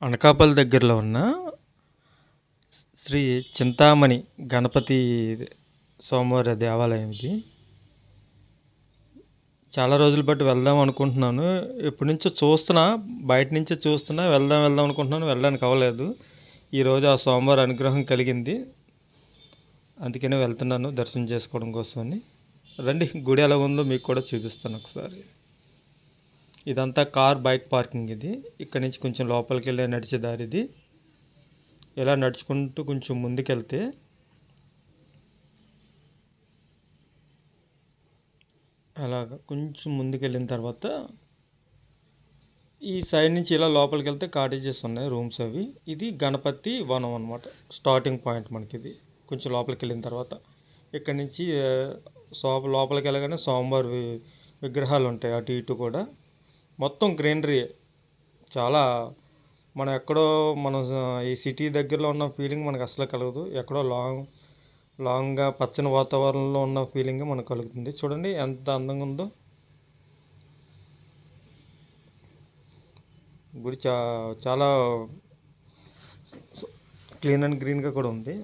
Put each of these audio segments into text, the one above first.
అనకాపల్లి దగ్గరలో ఉన్న శ్రీ చింతామణి గణపతి స్వామివారి దేవాలయం ఇది. చాలా రోజులు బట్టి వెళ్దాం అనుకుంటున్నాను. ఎప్పటి నుంచో చూస్తున్నా, బయట నుంచే చూస్తున్నా, వెళ్దాం అనుకుంటున్నాను, వెళ్ళడానికి అవ్వలేదు. ఈరోజు ఆ స్వామివారి అనుగ్రహం కలిగింది, అందుకనే వెళ్తున్నాను దర్శనం చేసుకోవడం కోసమని. రండి, గుడి ఎలా ఉందో మీకు కూడా చూపిస్తాను ఒకసారి. ఇదంతా కార్ బైక్ పార్కింగ్ ఇది. ఇక్కడ నుంచి కొంచెం లోపలికి వెళ్ళే నడిచే దారి ఇది. ఇలా నడుచుకుంటూ కొంచెం ముందుకెళ్తే అలాగ కొంచెం ముందుకెళ్ళిన తర్వాత ఈ సైడ్ నుంచి ఇలా లోపలికి వెళ్తే కాటేజెస్ ఉన్నాయి, రూమ్స్ అవి. ఇది గణపతి వనం అనమాట, స్టార్టింగ్ పాయింట్ మనకి ఇది. కొంచెం లోపలికి వెళ్ళిన తర్వాత ఇక్కడ నుంచి లోపలికి వెళ్ళగానే స్వామివారి విగ్రహాలు ఉంటాయి అటు ఇటు కూడా. మొత్తం గ్రీనరీ, చాలా మనం ఎక్కడో మన ఈ సిటీ దగ్గరలో ఉన్న ఫీలింగ్ మనకు అసలు కలగదు. ఎక్కడో లాంగ్గా పచ్చని వాతావరణంలో ఉన్న ఫీలింగ్ మనకు కలుగుతుంది. చూడండి ఎంత అందంగా ఉందో గుడి. చాలా క్లీన్ అండ్ గ్రీన్గా కూడా ఉంది.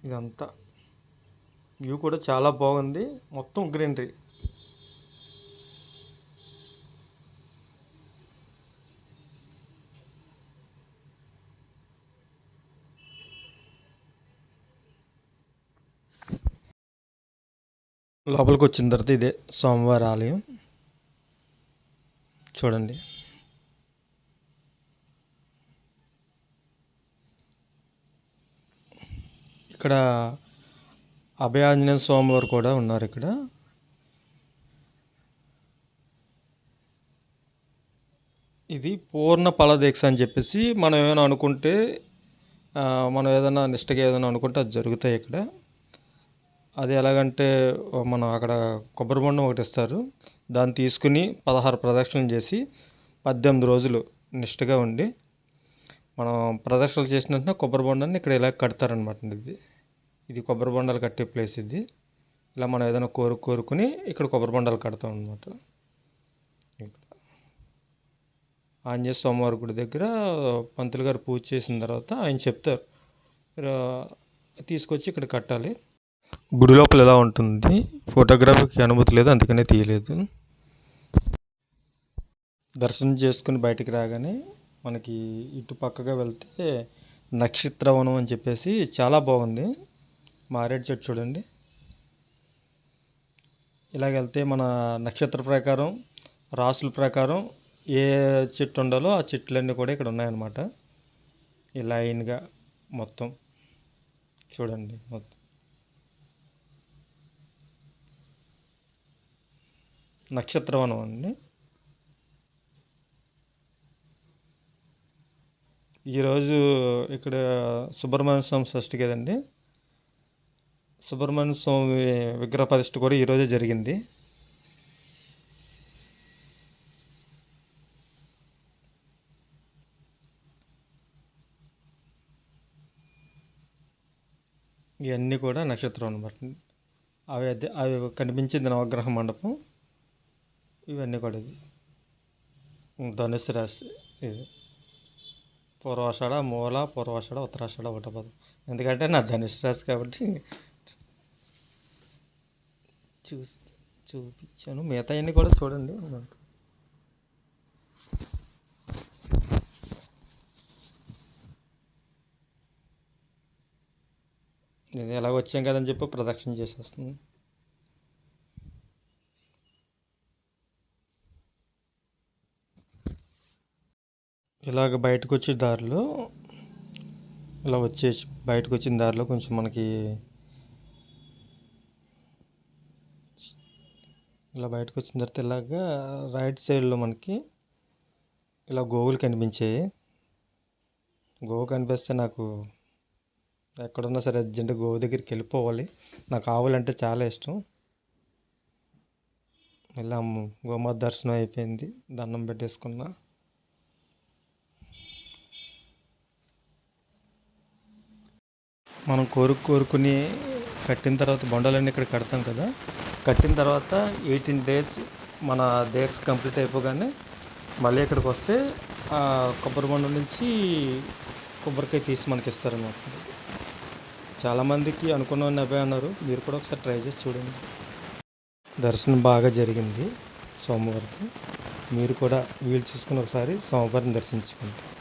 ఇదంతా వ్యూ కూడా చాలా బాగుంది, మొత్తం గ్రీనరీ. లోపలికి వచ్చిన తర్వాత ఇదే స్వామివారి ఆలయం చూడండి. ఇక్కడ అభయాంజనేయ స్వామివారు కూడా ఉన్నారు ఇక్కడ. ఇది పూర్ణ ఫలదీక్ష అని చెప్పేసి మనం ఏమైనా అనుకుంటే, మనం ఏదైనా నిష్టగా ఏదైనా అనుకుంటే అది జరుగుతాయి ఇక్కడ. అది ఎలాగంటే మనం అక్కడ కొబ్బరి బొండం ఒకటి ఇస్తారు, దాన్ని తీసుకుని 16 ప్రదక్షిణలు చేసి 18 రోజులు నిష్టగా ఉండి మనం ప్రదక్షిణలు చేసిన వెంటనే కొబ్బరి బొండాన్ని ఇక్కడ ఇలా కడతారనమాట. ఇది కొబ్బరి బొండాలు కట్టే ప్లేస్ ఇది. ఇలా మనం ఏదైనా కోరుకుని ఇక్కడ కొబ్బరి బొండాలు కడతాం అనమాట. ఆంజనేయ స్వామివారి గుడి దగ్గర పంతులు గారు పూజ చేసిన తర్వాత ఆయన చెప్తారు, తీసుకొచ్చి ఇక్కడ కట్టాలి. గుడి లోపల ఎలా ఉంటుంది, ఫోటోగ్రఫీకి అనుమతి లేదు, అందుకనే తీయలేదు. దర్శనం చేసుకుని బయటికి రాగానే మనకి ఇటు పక్కగా వెళ్తే నక్షత్రవనం అని చెప్పేసి చాలా బాగుంది. మారేడు చెట్టు చూడండి. ఇలాగెళ్తే మన నక్షత్ర ప్రకారం, రాసుల ప్రకారం ఏ చెట్టు ఉండాలో ఆ చెట్లన్నీ కూడా ఇక్కడ ఉన్నాయన్నమాట. ఈ లైన్గా మొత్తం చూడండి. మొత్తం నక్షత్రవనం అండి. ఈరోజు ఇక్కడ సుబ్రహ్మణ్య స్వామి షష్ఠి కదండి. సుబ్రహ్మణ్య స్వామి విగ్రహ ప్రతిష్ఠ కూడా ఈరోజే జరిగింది. ఇవన్నీ కూడా నక్షత్రం అనమాట. అవి కనిపించింది నవగ్రహ మండపం. ఇవన్నీ కూడా ఇది ధనుసు రాశి. ఇది పూర్వాషాఢ, మూల, పూర్వాషాఢ, ఉత్తరాషాఢ, ఒకటపదం. ఎందుకంటే నా ధనుసు రాశి కాబట్టి చూపించాను. మిగతా అన్నీ కూడా చూడండి. నేను ఎలాగ వచ్చాం కదని చెప్పి ప్రదక్షిణ చేసేస్తుంది. ఇలాగ బయటకు వచ్చే దారిలో ఇలా బయటకు వచ్చిన దారిలో కొంచెం మనకి ఇలా బయటకు వచ్చిన తర్వాత ఇలాగా రైట్ సైడ్లో మనకి ఇలా గోవులు కనిపించాయి. గోవు కనిపిస్తే నాకు ఎక్కడున్నా సరే అర్జెంట్ గోవు దగ్గరికి వెళ్ళిపోవాలి. నాకు ఆవులంటే చాలా ఇష్టం. ఇలా గోమాత దర్శనం అయిపోయింది, దండం పెట్టేసుకున్నా. మనం కోరుకుని కట్టిన తర్వాత బొండాలన్నీ ఇక్కడ కడతాం కదా. కట్టిన తర్వాత 18 days మన దీక్ష కంప్లీట్ అయిపోగానే మళ్ళీ ఇక్కడికి వస్తే ఆ కొబ్బరి బొండం నుంచి కొబ్బరికాయ తీసి మనకి ఇస్తారన్నమాట. చాలామందికి అనుకున్న అవే అన్నారు. మీరు కూడా ఒకసారి ట్రై చేసి చూడండి. దర్శనం బాగా జరిగింది సోమవారం. మీరు కూడా వీలు చూసుకుని ఒకసారి సోమవారం దర్శించుకోండి.